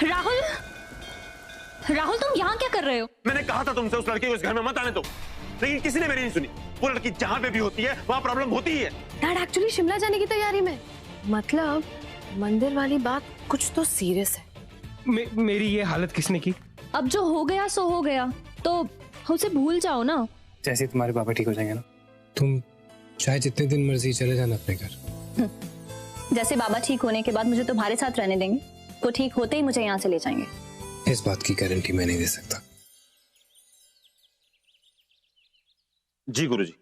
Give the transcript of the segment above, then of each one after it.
राहुल, राहुल तुम यहाँ क्या कर रहे हो? मैंने कहा था तुमसे उस लड़के को इस घर में मत आने दो, लेकिन किसी ने मेरी नहीं सुनी। वो लड़की जहाँ पे भी होती है वहाँ प्रॉब्लम होती ही है। डैड एक्चुअली शिमला जाने की तैयारी में, मतलब मंदिर वाली बात कुछ तो सीरियस है। मेरी ये हालत किसने की? अब जो हो गया सो हो गया, तो उसे भूल जाओ ना। जैसे तुम्हारे पापा ठीक हो जाएंगे ना, तुम चाहे जितने दिन मर्जी चले जाना अपने घर। जैसे बाबा ठीक होने के बाद मुझे तुम्हारे साथ रहने देंगे, वो ठीक होते ही मुझे यहाँ से ले जाएंगे। इस बात की गारंटी मैं नहीं दे सकता। जी गुरुजी।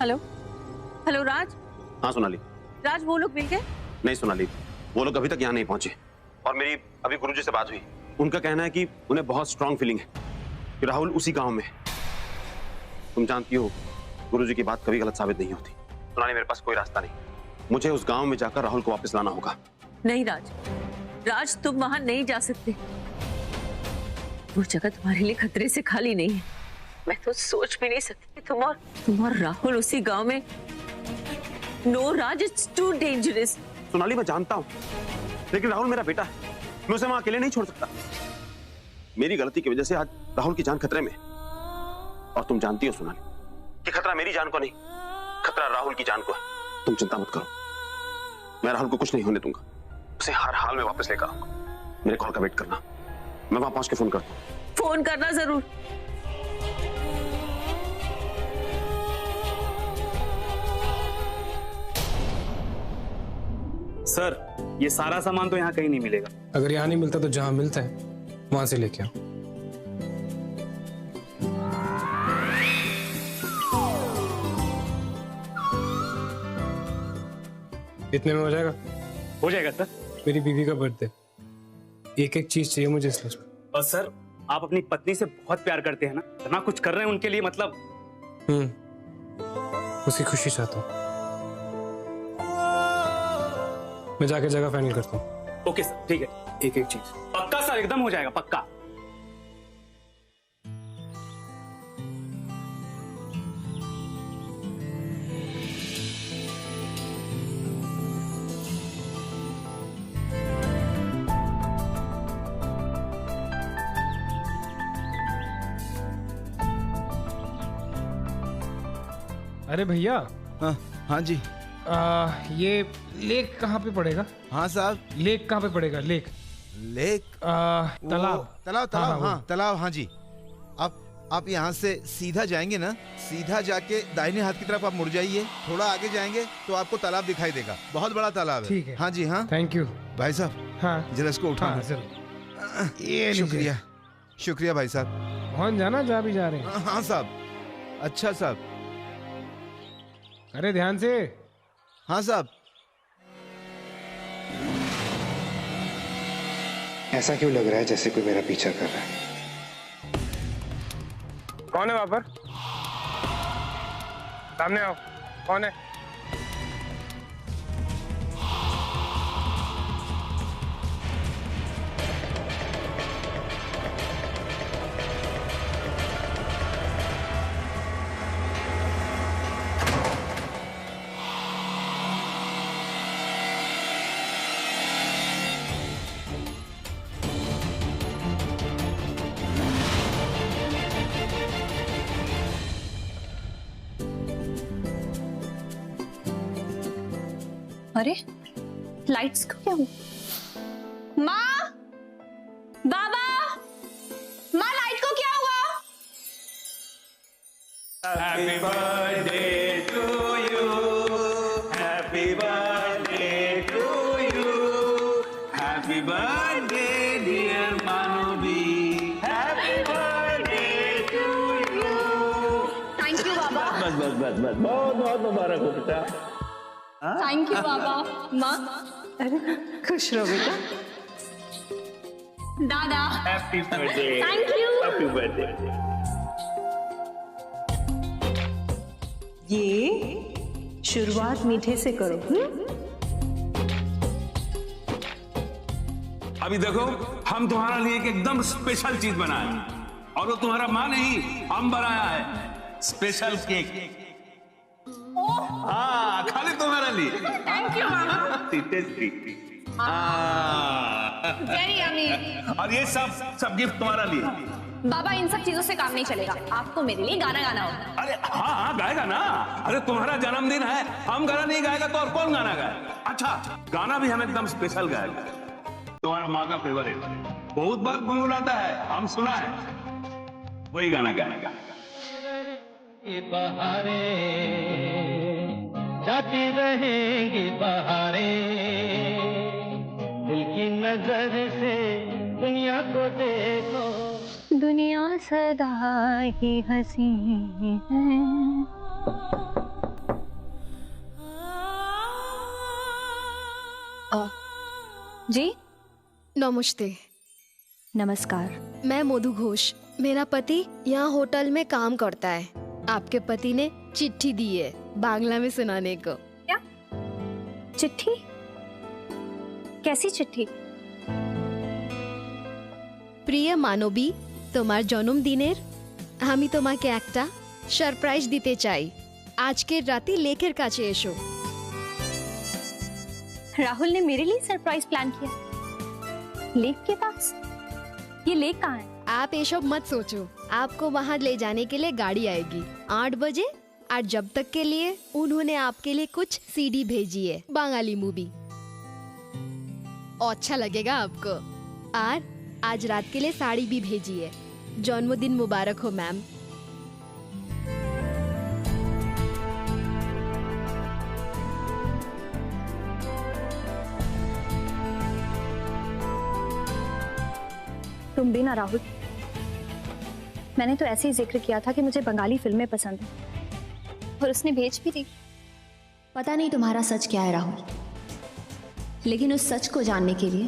हेलो हेलो राज। हाँ सोनाली। राज वो लोग मिल गए? नहीं सोनाली, वो लोग अभी तक यहाँ नहीं पहुंचे और मेरी अभी गुरुजी से बात हुई। उनका कहना है कि उन्हें बहुत स्ट्रांग फीलिंग है कि राहुल उसी गांव में है। तुम जानती हो गुरुजी की बात कभी गलत साबित नहीं होती। सोनाली मेरे पास कोई रास्ता नहीं, मुझे उस गांव में जाकर राहुल को वापस लाना होगा। नहीं राज, राज तुम वहां नहीं जा सकते। वो जगह तुम्हारे लिए खतरे से खाली नहीं है। मैं तो सोच भी नहीं सकती तुम और राहुल उसी गांव में। No Raj, it's too dangerous. Sonali मैं जानता हूँ, लेकिन राहुल मेरा बेटा है, मैं उसे वहां अकेले नहीं छोड़ सकता। मेरी गलती की वजह से आज राहुल की जान खतरे में। और तुम जानती हो सोनाली कि खतरा मेरी जान को नहीं, खतरा राहुल की जान को है। तुम चिंता मत करो, मैं राहुल को कुछ नहीं होने दूंगा। उसे हर हाल में वापस लेकर आऊंगा। मेरे कॉल का वेट करना, मैं वहां पहुंच के फोन करता हूँ। फोन करना जरूर। सर, ये सारा सामान तो यहाँ कहीं नहीं मिलेगा। अगर यहाँ नहीं मिलता तो जहाँ मिलता है वहां से लेके आओ। इतने में हो जाएगा? हो जाएगा सर। मेरी बीवी का बर्थडे, एक एक चीज चाहिए मुझे इस लिस्ट में। और सर, आप अपनी पत्नी से बहुत प्यार करते हैं ना, इतना कुछ कर रहे हैं उनके लिए, मतलब। उसकी खुशी चाहता हूँ। मैं जाके जगह फाइनल करता हूँ। ओके सर, ठीक है। एक एक चीज पक्का सर, एकदम हो जाएगा पक्का। अरे भैया। हाँ जी। ये लेक कहाँ पे पड़ेगा? हाँ साहब। लेक कहाँ पे पड़ेगा? लेक तालाब। तालाब हाँ तालाब। हाँ जी। आप यहाँ से सीधा जाएंगे ना, सीधा जाके दाहिने हाथ की तरफ आप मुड़ जाइए, थोड़ा आगे जाएंगे तो आपको तालाब दिखाई देगा। बहुत बड़ा तालाब है। ठीक है। हाँ जी। हाँ थैंक यू भाई साहब। हाँ जरा इसको उठा। हाँ, ये शुक्रिया शुक्रिया भाई साहब। पहुंच जाना जहाँ भी जा रहे हैं। हाँ साहब। अच्छा साहब। अरे ध्यान से। हाँ साहब। ऐसा क्यों लग रहा है जैसे कोई मेरा पीछा कर रहा है? कौन है वहां पर? सामने आओ। कौन है? अरे लाइट्स को क्या हुआ? माँ, बाबा, माँ लाइट को क्या हुआ? Happy birthday to you, happy birthday to you, happy birthday dear Manvi, happy birthday to you. Thank you बाबा। बस बस बस बस, बहुत बहुत मुबारक हो बेटा। थैंक यू बाबा। माँ, अरे खुश रहो बेटा। दादा, happy birthday. Thank you. Happy birthday. ये शुरुआत मीठे से करो। अभी देखो, हम तुम्हारा लिए एक एकदम स्पेशल चीज बनाए और वो तुम्हारा माँ नहीं हम बनाया है। Special cake. हाँ, खाली तुम्हारे लिए। Thank you tasty. Very yummy. और ये सब गिफ्ट तुम्हारा लिए। बाबा इन सब चीजों से काम नहीं चलेगा, आपको मेरे लिए गाना गाना होगा। अरे हाँ गाएगा ना। अरे तुम्हारा जन्मदिन है, हम गाना नहीं गाएगा तो और कौन गाना गाएगा? अच्छा, गाना भी हम एकदम स्पेशल गाएगा। तुम्हारा माँ का फेवरेट, बहुत बार गुनगुनाता है, हम सुना है, वही गाना गाएगा। ये बहारें जाती रहेंगी बहारें, दिल की नजर से दुनिया को देखो, दुनिया सदा ही हंसी है। जी नमस्ते। नमस्कार। मैं मधु घोष, मेरा पति यहाँ होटल में काम करता है। आपके पति ने चिट्ठी दी है बांग्ला में सुनाने को। क्या चिट्ठी? कैसी चिट्ठी? প্রিয় মানবী, তোমার জন্মদিনের আমি তোমাকে একটা সারপ্রাইজ দিতে চাই। আজকের রাতে লেকের কাছে এসো। राहुल ने मेरे लिए सरप्राइज प्लान किया। लेक के पास? ये लेक कहाँ है? आप ये सब मत सोचो, आपको वहाँ ले जाने के लिए गाड़ी आएगी 8 बजे। और जब तक के लिए उन्होंने आपके लिए कुछ सीडी भेजी है, बंगाली मूवी। अच्छा लगेगा आपको। और आज रात के लिए साड़ी भी भेजी है। जन्मदिन मुबारक हो मैम। तुम भी ना राहुल, मैंने तो ऐसे ही जिक्र किया था कि मुझे बंगाली फिल्में पसंद हैं, और उसने भेज भी दी। पता नहीं तुम्हारा सच क्या है राहुल, लेकिन उस सच को जानने के लिए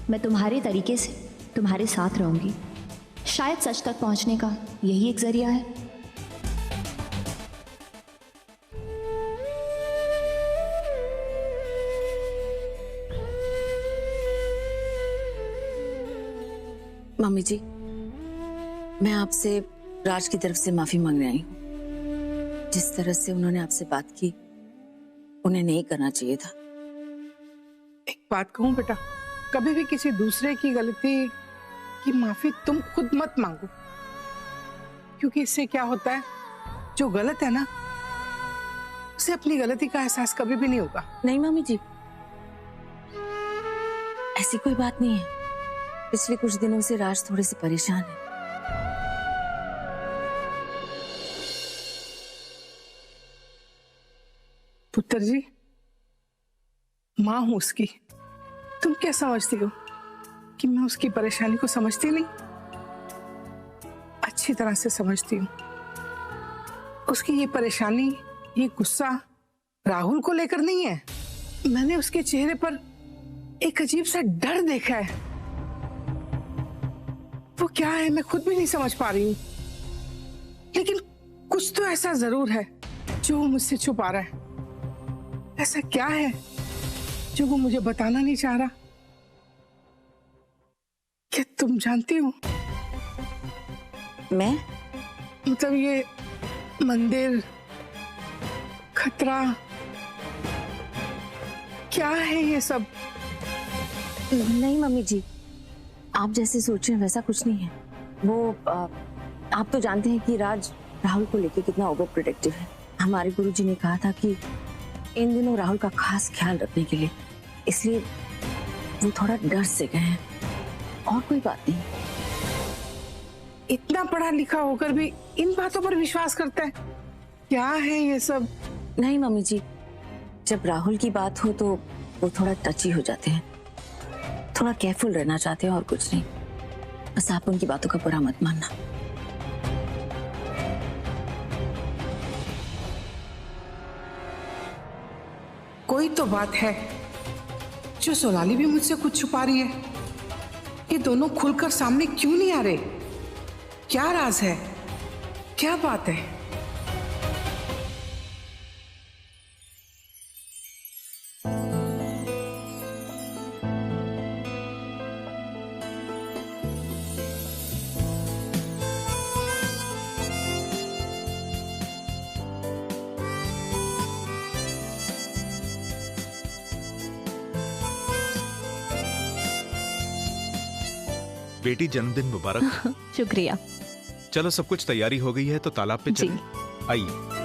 मैं तुम्हारे तरीके से तुम्हारे साथ रहूंगी। शायद सच तक पहुंचने का यही एक जरिया है। मम्मी जी, मैं आपसे राज की तरफ से माफी मांगने आई हूँ। जिस तरह से उन्होंने आपसे बात की, उन्हें नहीं करना चाहिए था। एक बात कहूँ बेटा, कभी भी किसी दूसरे की गलती की माफी तुम खुद मत मांगो, क्योंकि इससे क्या होता है, जो गलत है ना, उसे अपनी गलती का एहसास कभी भी नहीं होगा। नहीं मम्मी जी, ऐसी कोई बात नहीं है। पिछले कुछ दिनों से राज थोड़े से परेशान है। पुत्र जी, माँ हूं उसकी, तुम क्या समझती हो कि मैं उसकी परेशानी को समझती नहीं? अच्छी तरह से समझती हूँ। उसकी ये परेशानी, ये गुस्सा राहुल को लेकर नहीं है। मैंने उसके चेहरे पर एक अजीब सा डर देखा है। वो क्या है मैं खुद भी नहीं समझ पा रही हूँ, लेकिन कुछ तो ऐसा जरूर है जो वो मुझसे छुपा रहा है। ऐसा क्या है जो वो मुझे बताना नहीं चाह रहा? क्या तुम जानती हो? मैं? मतलब ये मंदिर, खतरा, क्या है ये सब? नहीं मम्मी जी, आप जैसे सोच रहे हैं वैसा कुछ नहीं है। वो आप तो जानते हैं कि राज राहुल को लेके कितना ओवर प्रोटेक्टिव है। हमारे गुरुजी ने कहा था कि इन दिनों राहुल का खास ख्याल रखने के लिए, इसलिए वो थोड़ा डर से गए हैं, और कोई बात नहीं। इतना पढ़ा लिखा होकर भी इन बातों पर विश्वास करता है? क्या है ये सब? नहीं मम्मी जी, जब राहुल की बात हो तो वो थोड़ा टची हो जाते हैं, थोड़ा केयरफुल रहना चाहते हैं, और कुछ नहीं। बस आप उनकी बातों का बुरा मत मानना। कोई तो बात है जो सोनाली भी मुझसे कुछ छुपा रही है। ये दोनों खुलकर सामने क्यों नहीं आ रहे? क्या राज है? क्या बात है? बेटी जन्मदिन मुबारक। शुक्रिया। चलो सब कुछ तैयारी हो गई है तो तालाब पे चलें। आइए।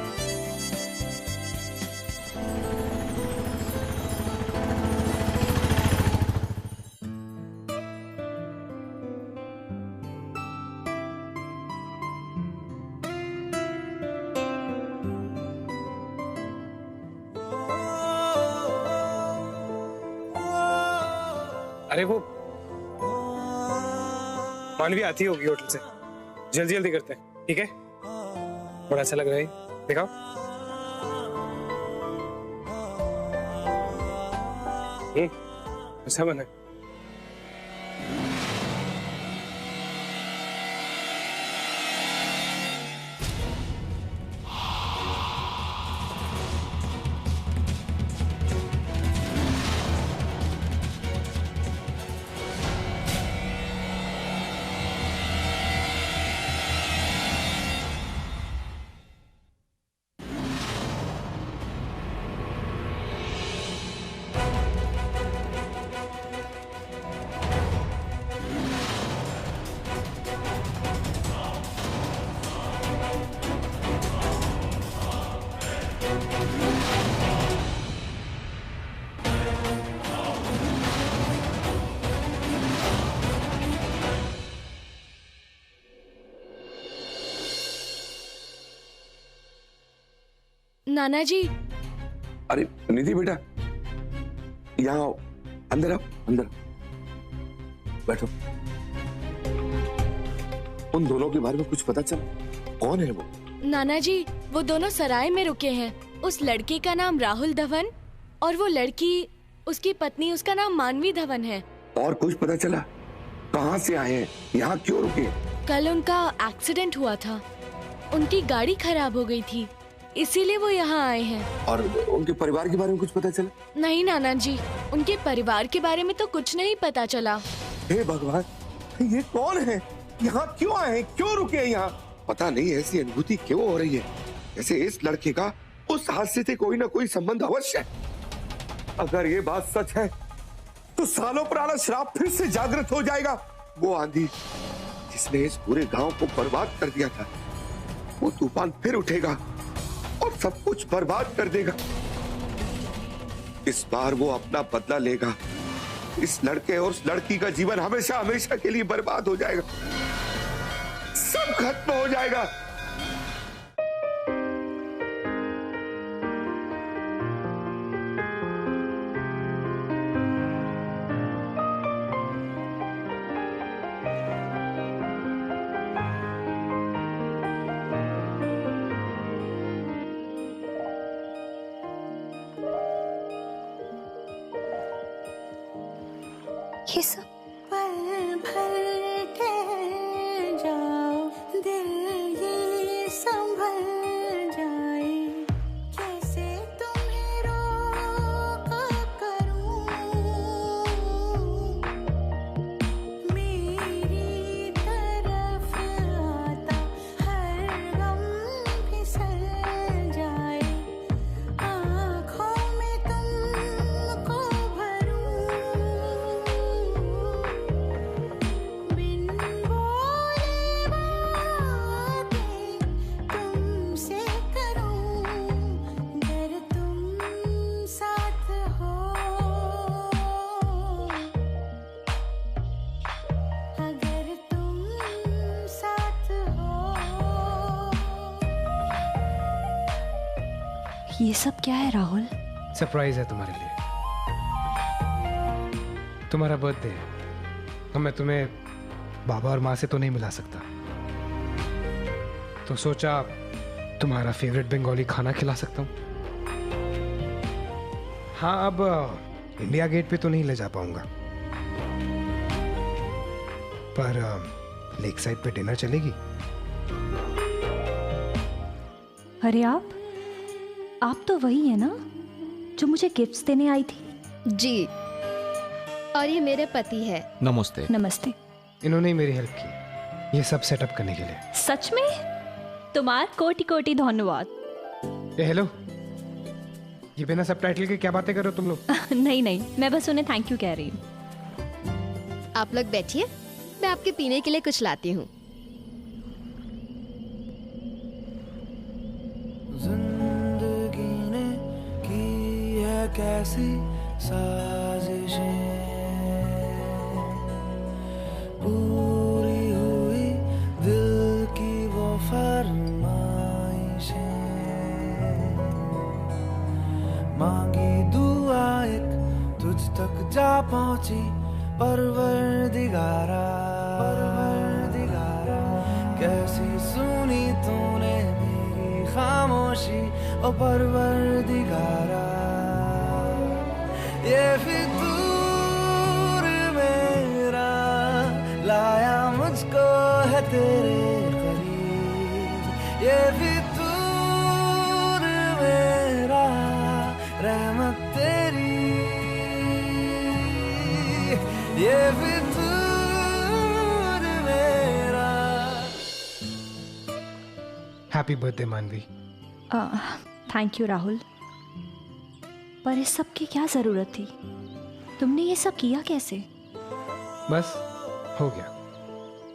अरे वो मानवी आती होगी होटल से, जल्दी जल्दी करते हैं, ठीक है? बड़ा अच्छा लग रहा है, दिखाओ। अच्छा बना है। नाना जी। अरे निधि बेटा, यहाँ आओ, अंदर आओ, अंदर बैठो। उन दोनों के बारे में कुछ पता चला? कौन है वो? नाना जी, वो दोनों सराय में रुके हैं। उस लड़के का नाम राहुल धवन और वो लड़की, उसकी पत्नी, उसका नाम मानवी धवन है। और कुछ पता चला? कहाँ से आए हैं? यहाँ क्यों रुके? कल उनका एक्सीडेंट हुआ था, उनकी गाड़ी खराब हो गई थी, इसीलिए वो यहाँ आए हैं। और उनके परिवार के बारे में कुछ पता चला? नहीं नाना जी, उनके परिवार के बारे में तो कुछ नहीं पता चला। हे भगवान, ये कौन है? यहाँ क्यों आए हैं? क्यों रुके हैं यहाँ? पता नहीं ऐसी अनुभूति क्यों हो रही है, जैसे इस लड़के का उस हादसे से कोई ना कोई संबंध अवश्य है। अगर ये बात सच है तो सालों पुराना श्राप फिर से जागृत हो जाएगा। वो आंधी जिसने इस पूरे गांव को बर्बाद कर दिया था, वो तूफान फिर उठेगा और सब कुछ बर्बाद कर देगा। इस बार वो अपना बदला लेगा। इस लड़के और उस लड़की का जीवन हमेशा हमेशा के लिए बर्बाद हो जाएगा, सब खत्म हो जाएगा। ये सब पल भर ठहर जाओ, दिल ये संभल जाए, कैसे तुम्हें रोका करूं, मेरी तरफ आता हर गम फिसल जाए, आँखों में तुमको भरूं, ये सब क्या है राहुल? सरप्राइज है तुम्हारे लिए। तुम्हारा बर्थडे है तो मैं तुम्हें बाबा और माँ से तो नहीं मिला सकता, तो सोचा तुम्हारा फेवरेट बंगाली खाना खिला सकता हूँ। हाँ, अब इंडिया गेट पे तो नहीं ले जा पाऊंगा, पर लेक साइड पे डिनर चलेगी। अरे आप तो वही है ना जो मुझे गिफ्ट्स देने आई थी? जी, और ये मेरे पति है। नमस्ते। नमस्ते। इन्होंने ही मेरी हेल्प की ये सब सेटअप करने के लिए। सच में? तुम्हारा कोटि कोटि धन्यवाद। हेलो, ये बिना सबटाइटल के क्या बातें कर रहे हो तुम लोग? नहीं, मैं बस उन्हें थैंक यू कह रही हूँ। आप लोग बैठिए, मैं आपके पीने के लिए कुछ लाती हूँ। जिंदगी ने की है कैसी साजिशें, पूरी हुई दिल की वो फरमाइशें, मांगी दुआ एक तुझ तक जा पहुंची परवरदिगारा, परवरदिगारा। कैसी सुनी तूने मेरी खामोशी ओ परवरदिगारा, ये फितूर मेरा लाया मुझको है तेरे करीब, ये फितूर मेरा रहमत तेरी, ये फितूर मेरा। हैप्पी बर्थडे मानवी। थैंक यू राहुल, पर इस सब की क्या जरूरत थी? तुमने ये सब किया कैसे? बस हो गया,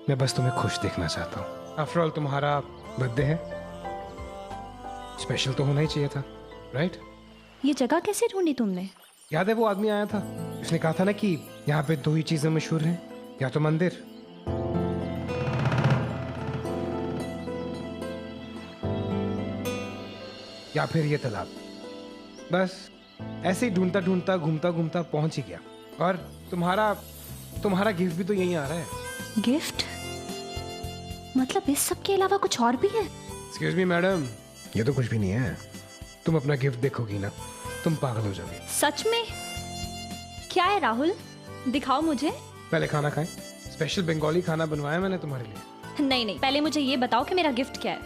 मैं बस तुम्हें खुश देखना चाहता हूँ। आफ्टर ऑल तुम्हारा बर्थडे है, स्पेशल तो होना ही चाहिए था, राइट? ये जगह कैसे ढूंढी तुमने? याद है वो आदमी आया था, उसने कहा था ना कि यहाँ पे दो ही चीजें मशहूर हैं, या तो मंदिर या फिर ये तालाब। बस ऐसे ही ढूंढता ढूंढता घूमता घूमता पहुंच ही गया, और तुम्हारा गिफ्ट भी तो यहीं आ रहा है। गिफ्ट? मतलब इस सब के अलावा कुछ और भी है? एक्सक्यूज मी मैडम, ये तो कुछ भी नहीं है। तुम अपना गिफ्ट देखोगी ना, तुम पागल हो जाओगे। सच में? क्या है राहुल, दिखाओ मुझे। पहले खाना खाएं, स्पेशल बंगाली खाना बनवाया मैंने तुम्हारे लिए। नहीं, पहले मुझे ये बताओ कि मेरा गिफ्ट क्या है।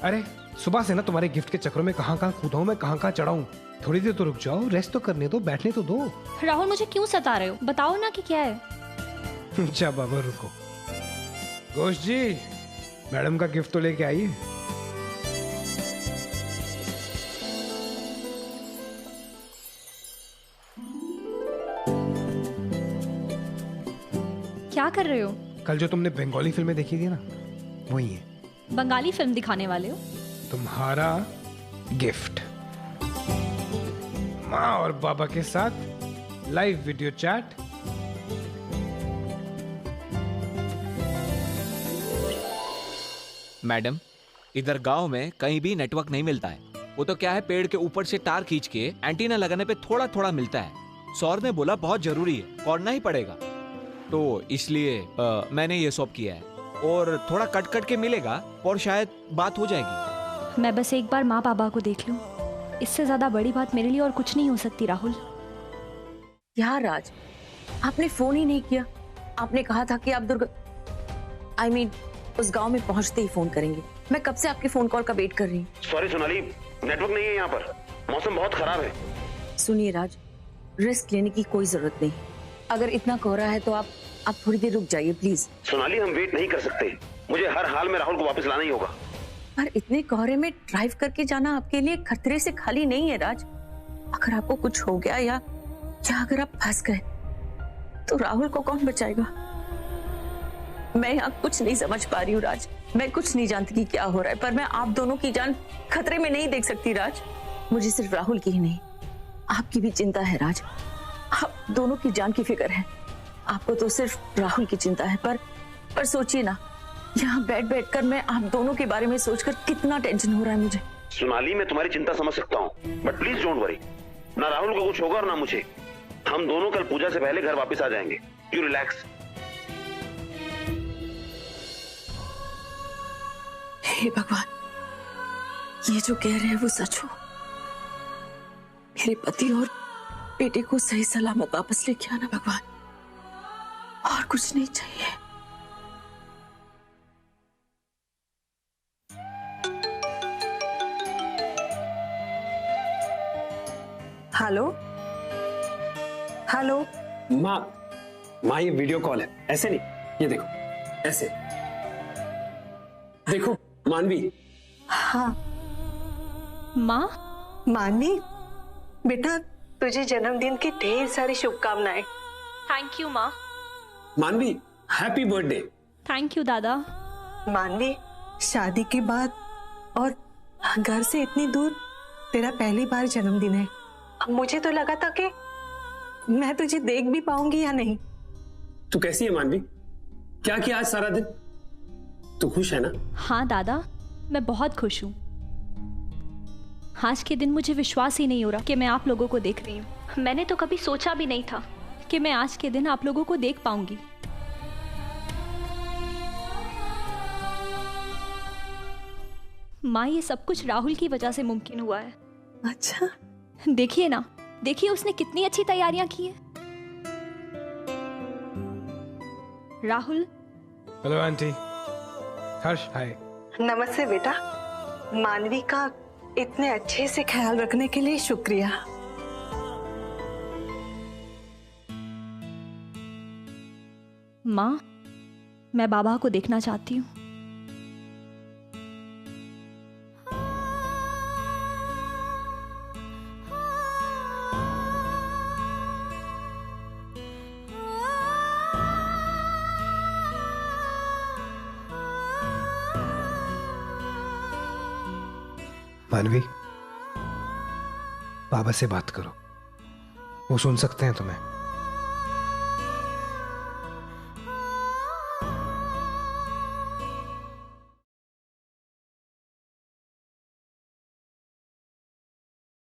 अरे सुबह से ना तुम्हारे गिफ्ट के चक्रों में कहाँ कूदा हूँ मैं, कहाँ चढ़ाऊँ। थोड़ी देर तो रुक जाओ, रेस्ट तो करने दो, बैठने तो दो। राहुल मुझे क्यों सता रहे हो, बताओ ना कि क्या है। अच्छा बाबा रुको। घोष जी, मैडम का गिफ्ट तो लेके आइए। क्या कर रहे हो? कल जो तुमने बंगाली फिल्में देखी थी ना, वही है। बंगाली फिल्म दिखाने वाले हो? तुम्हारा गिफ्ट, माँ और बाबा के साथ लाइव वीडियो चैट। मैडम, इधर गांव में कहीं भी नेटवर्क नहीं मिलता है। वो तो क्या है, पेड़ के ऊपर से तार खींच के एंटीना लगाने पे थोड़ा थोड़ा मिलता है। सौर ने बोला बहुत जरूरी है, करना ही पड़ेगा, तो इसलिए मैंने ये सब किया है। और थोड़ा कट कट के मिलेगा और शायद बात हो जाएगी। मैं बस एक बार माँ बाबा को देख लूं, इससे ज्यादा बड़ी बात मेरे लिए और कुछ नहीं हो सकती। राहुल यार राज, आपने फोन ही नहीं किया। आपने कहा था कि आप उस गांव में पहुंचते ही फोन करेंगे। मैं कब से आपके फोन कॉल का वेट कर रही हूँ। सॉरी सोनाली, नेटवर्क नहीं है यहाँ पर, मौसम बहुत खराब है। सुनिए राज, रिस्क लेने की कोई जरूरत नहीं। अगर इतना कोहरा है तो आप थोड़ी देर रुक जाइए प्लीज। सोनाली, हम वेट नहीं कर सकते, मुझे हर हाल में राहुल को वापस लाना ही होगा। पर इतने कोहरे में ड्राइव करके जाना आपके लिए खतरे से खाली नहीं है राज। अगर आपको कुछ हो गया या अगर आप फंस गए तो राहुल को कौन बचाएगा? मैं यहाँ कुछ नहीं समझ पा रही हूँ राज। मैं कुछ नहीं जानती कि क्या हो रहा है, पर मैं आप दोनों की जान खतरे में नहीं देख सकती राज। मुझे सिर्फ राहुल की ही नहीं, आपकी भी चिंता है राज। आप दोनों की जान की फिक्र है। आपको तो सिर्फ राहुल की चिंता है, पर सोचिए ना, यहाँ बैठ कर मैं आप दोनों के बारे में सोचकर कितना टेंशन हो रहा है मुझे। सोनाली, मैं तुम्हारी चिंता समझ सकता हूँ, बट प्लीज डोंट वरी। ना राहुल को कुछ होगा और ना मुझे। हम दोनों कल पूजा से पहले घर वापस आ जाएंगे। You relax. हे भगवान, ये जो कह रहे हैं वो सच हो। मेरे पति और बेटे को सही सलामत वापस लेके आना भगवान, और कुछ नहीं चाहिए। Hello hello. माँ ये वीडियो कॉल है, ऐसे नहीं, ये देखो ऐसे देखो। मानवी। हाँ माँ। मानवी बेटा, तुझे जन्मदिन की ढेर सारी शुभकामनाएं। थैंक यू माँ। मानवी, हैप्पी बर्थडे। थैंक यू दादा। मानवी, शादी के बाद और घर से इतनी दूर तेरा पहली बार जन्मदिन है। मुझे तो लगा था कि मैं तुझे देख भी पाऊंगी या नहीं। तू कैसी है मानवी? क्या किया आज सारा दिन? तू खुश है ना? हाँ दादा, मैं बहुत खुश हूँ। आज के दिन मुझे विश्वास ही नहीं हो रहा कि मैं आप लोगों को देख रही हूँ। मैंने तो कभी सोचा भी नहीं था कि मैं आज के दिन आप लोगों को देख पाऊंगी। माँ, ये सब कुछ राहुल की वजह से मुमकिन हुआ है। अच्छा, देखिए ना, देखिए उसने कितनी अच्छी तैयारियां की है। Rahul. Hello aunty. Harsh, hi. नमस्ते बेटा। मानवी का इतने अच्छे से ख्याल रखने के लिए शुक्रिया। माँ, मैं बाबा को देखना चाहती हूँ। मानवी, बाबा से बात करो, वो सुन सकते हैं तुम्हें।